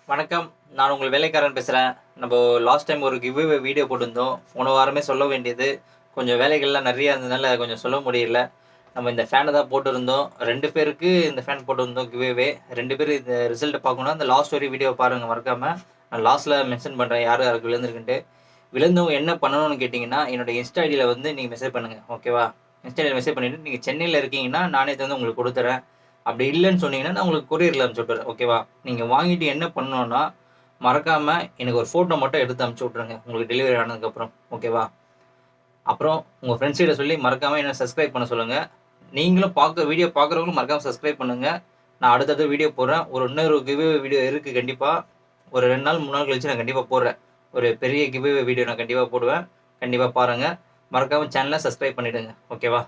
வணக்கம். நான் உங்கள் வேலைக்காரன் பேசுறேன். நம்ப லாஸ்ட் டைம் ஒரு கிவ்அவே வீடியோ போட்டிருந்தோம். போன வாரமே சொல்ல வேண்டியது. கொஞ்சம் வேலைகள்லாம் நெறைய இருந்ததுனால கொஞ்சம் சொல்ல முடியல. நம்ம இந்த ஃபேன தான் போட்டிருந்தோம். 2 பேருக்கு இந்த ஃபேன் போட்டிருந்தோம் கிவ்அவே. 2 பேரும் இந்த ரிசல்ட்ட பார்க்கணும்னா, அந்த லாஸ்ட் வரையும் வீடியோ பாருங்க மறக்காம. நான் லாஸ்ட்ல மென்ஷன் பண்றேன் யார் யாருக்கு விழுந்திருக்குன்ட்டு. விழுந்தவங்க என்ன பண்ணணும்னு கேட்டீங்கன்னா, என்னோட இன்ஸ்டா ஐடியில வந்து நீங்க மெசேஜ் பண்ணுங்க. ஓகேவா? இன்ஸ்டா ஐடியில மெசேஜ் பண்ணிட்டு, நீங்க சென்னையில இருக்கீங்கன்னா, நானே எடுத்து வந்து உங்களுக்கு குடுத்துர்றேன். அப்படி இல்லன்னு சொன்னீங்கன்னா, நான் உங்களுக்கு கொரியர்ல அனுப்பிச்சு விட்டுர்றேன். ஓகேவா? நீங்க வாங்கிட்டு என்ன பண்ணணும்னா, மறக்காம எனக்கு ஒரு ஃபோட்டோ மட்டும் எடுத்து அனுப்பிச்சு விட்டுருங்க. உங்களுக்கு டெலிவரி ஆனதுக்கப்புறம். ஓகேவா? அப்புறம் உங்க ஃப்ரெண்ட்ஸ் கிட்ட சொல்லி மறக்காம என்ன சப்ஸ்கிரைப் பண்ண சொல்லுங்க. நீங்களும் வீடியோ பார்க்குறவங்களும் மறக்காம சப்ஸ்கிரைப் பண்ணுங்க. நான் அடுத்தடுத்து வீடியோ போடுறேன். இன்னொரு கிவ்அவே வீடியோ இருக்கு கண்டிப்பா. ஒரு 2 நாள், 3 நாள் கழிச்சு நான் கண்டிப்பா போடுறேன். ஒரு பெரிய கிவ்அவே வீடியோ நான் கண்டிப்பா போடுவேன். கண்டிப்பா பாருங்க. மறக்காம சேனல சப்ஸ்கிரைப் பண்ணிடுங்க. ஓகேவா?